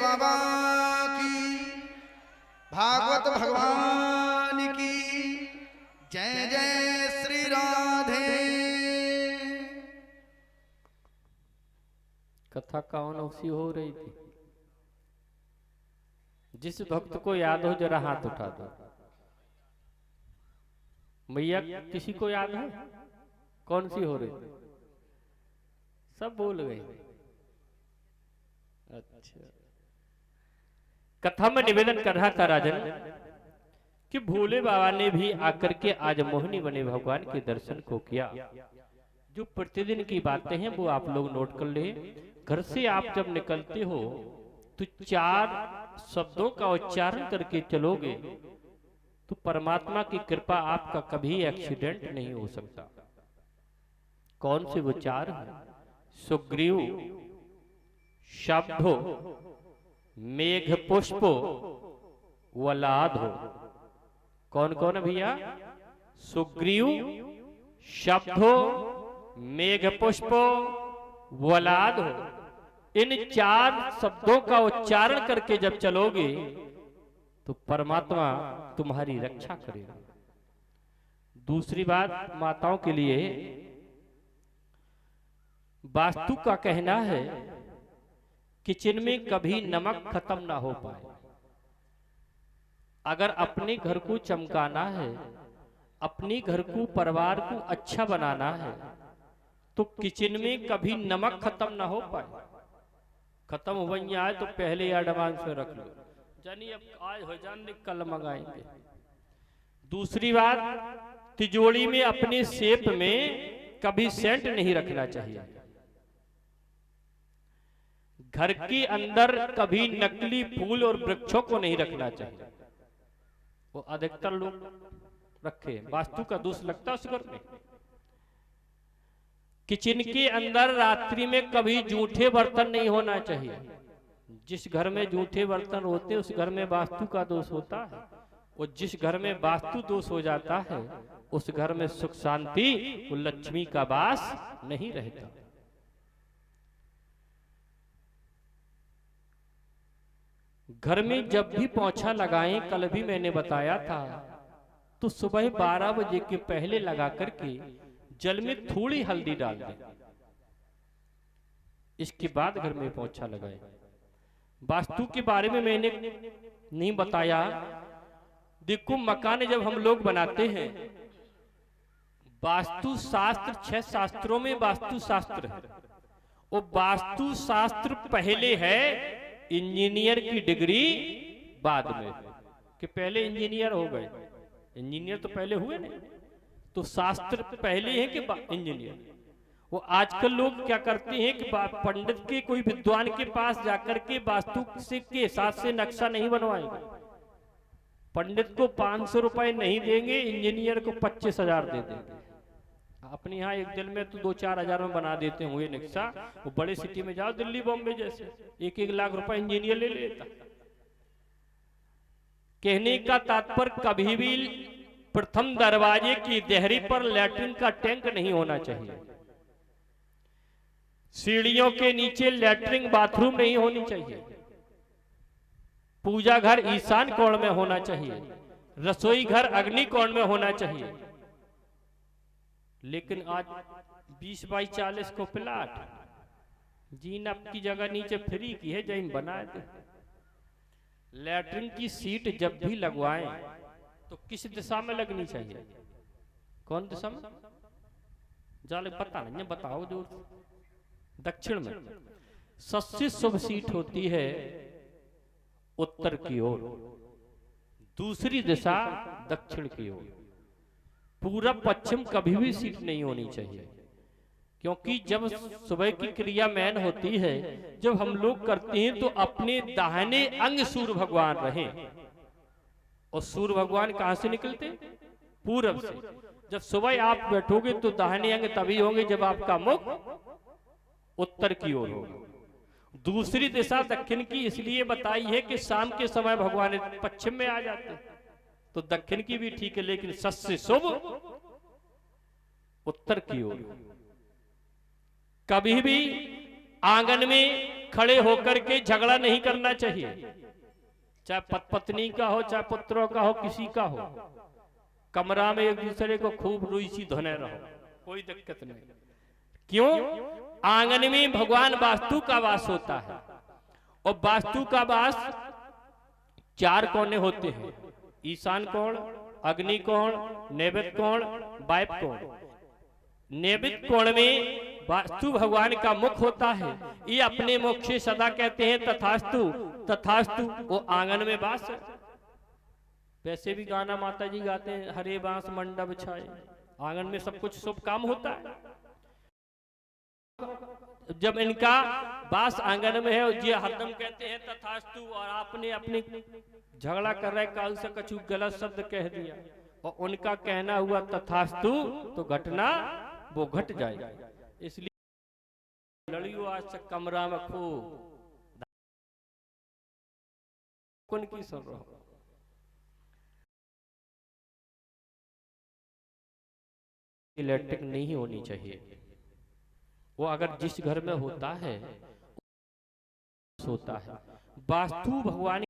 बाबा की, भागवत भगवान की जय जय श्री राधे। कथा कौन सी हो रही थी? जिस भक्त को याद हो जरा हाथ उठा दो। मैया किसी को याद है कौन सी हो रही थी? सब बोल गए। अच्छा, कथा में निवेदन कर रहा था राजन कि भोले बाबा ने भी आकर के आज मोहिनी बने भगवान के दर्शन को किया। जो प्रतिदिन की बातें हैं वो आप लोग नोट कर ले। घर से आप जब निकलते हो तो 4 शब्दों का उच्चारण करके चलोगे तो परमात्मा की कृपा आपका कभी एक्सीडेंट नहीं हो सकता। कौन से वो 4 हैं? सुग्रीव, शब्दो, मेघ पुष्पो, वलाधो। कौन कौन है भैया? सुग्रीव, शब्दो, मेघ पुष्पो, वलाधो। इन 4 शब्दों का उच्चारण करके जब चलोगे तो परमात्मा तुम्हारी रक्षा करेगा। दूसरी बात माताओं के लिए, वास्तु का कहना है किचन में कभी नमक खत्म ना हो पाए। अगर अपने घर को चमकाना है, अपने घर को परिवार को अच्छा बनाना है तो किचन में कभी नमक खत्म ना हो पाए। खत्म हो आए तो पहले एडवांस में रख लो, जानी अब आज हो जाने कल मंगाएंगे। दूसरी बात, तिजोरी में अपने सेप में कभी सेंट नहीं रखना चाहिए। घर के अंदर कभी नकली फूल और वृक्षों को नहीं रखना चाहिए। वो अधिकतर लोग रखे, वास्तु का दोष लगता है उस घर में। किचन के अंदर रात्रि में कभी जूठे बर्तन नहीं होना चाहिए। जिस घर में जूठे बर्तन होते हैं उस घर में वास्तु का दोष होता है, और जिस घर में वास्तु दोष हो जाता है उस घर में सुख शांति और लक्ष्मी का वास नहीं रहता। घर में जब भी पोछा लगाएं, कल भी मैंने बताया था, तो सुबह 12 बजे के पहले लगा करके जल में थोड़ी हल्दी डाल दें, इसके बाद घर में पोछा लगाएं। वास्तु के बारे में मैंने नहीं बताया। देखो, मकान जब हम लोग बनाते हैं, वास्तु शास्त्र 6 शास्त्रों में वास्तु शास्त्र है, और वास्तु शास्त्र पहले है, इंजीनियर की डिग्री बाद में। कि पहले इंजीनियर हो गए, इंजीनियर तो पहले हुए नहीं, तो शास्त्र पहले है कि इंजीनियर। वो आजकल लोग क्या करते हैं कि पंडित के, कोई विद्वान के पास जाकर के वास्तु से के हिसाब से नक्शा नहीं बनवाएंगे। पंडित को 500 रुपए नहीं देंगे, इंजीनियर को 25,000 दे देंगे। अपने यहाँ एक दिन में तो 2-4 हजार में बना देते हुए नक्शा। वो बड़े सिटी में जाओ, दिल्ली बॉम्बे जैसे, 1-1 लाख रुपए इंजीनियर ले लेता। कहने का तात्पर्य, कभी भी प्रथम दरवाजे की देहरी पर लैट्रिन का टैंक नहीं होना चाहिए। सीढ़ियों के नीचे लैट्रिन बाथरूम नहीं होनी चाहिए। पूजा घर ईशान कोण में होना चाहिए। रसोई घर अग्नि कोण में होना चाहिए। लेकिन आज 20x40 को प्लाट, जीन आपकी जगह नीचे फ्री की है, जैन बना दे। लैट्रिन की सीट जब भी लगवाएं तो किस दिशा में लगनी चाहिए? कौन दिशा में? जाले पता नहीं, बताओ जो। दक्षिण में सबसे शुभ सीट होती है उत्तर की ओर, दूसरी दिशा दक्षिण की ओर। पूरब पश्चिम कभी भी सीट नहीं होनी चाहिए, क्योंकि जब सुबह की क्रिया मैन होती है, जब हम लोग करते हैं तो अपने दाहिने अंग सूर्य भगवान रहे, और सूर्य भगवान कहां से निकलते? पूरब से। जब सुबह आप बैठोगे तो दाहिने अंग तभी होंगे जब आपका मुख उत्तर की ओर होगा। दूसरी दिशा दक्षिण की इसलिए बताई है कि शाम के समय भगवान पश्चिम में आ जाते हैं, तो दक्षिण की भी ठीक है, लेकिन सबसे शुभ उत्तर की ओर। कभी भी आंगन में खड़े होकर के झगड़ा नहीं करना चाहिए, चाहे पत्नी का हो, चाहे पुत्रों का हो, किसी का हो। कमरा में एक दूसरे को खूब रुचि धोने रहो, कोई दिक्कत नहीं। क्यों? आंगन में भगवान वास्तु का वास होता है, और वास्तु का वास 4 कोने होते हैं, ईशान कोण, अग्नि कोण, नैऋत्य कोण, वायव्य कोण। नैऋत्य कोण में वास्तु भगवान का मुख होता है। ये अपने मुख से सदा कहते हैं तथास्तु तथास्तु, वो आंगन में वास है। वैसे भी गाना माता जी गाते हैं, हरे बांस मंडप छाए, आंगन में सब कुछ शुभ काम होता है। जब इनका वास आंगन में है, ये हरदम कहते हैं तथास्तु, और आपने अपने झगड़ा कर रहे काल से कछु गलत शब्द कह दिया और उनका कहना हुआ तथास्तु, तो घटना वो घट जाएगा। इसलिए लड़ियों आज से कमरा में खूब कौन की सुन रहा, इलेक्ट्रिक नहीं होनी चाहिए। वो अगर जिस घर में होता है वास्तु भगवान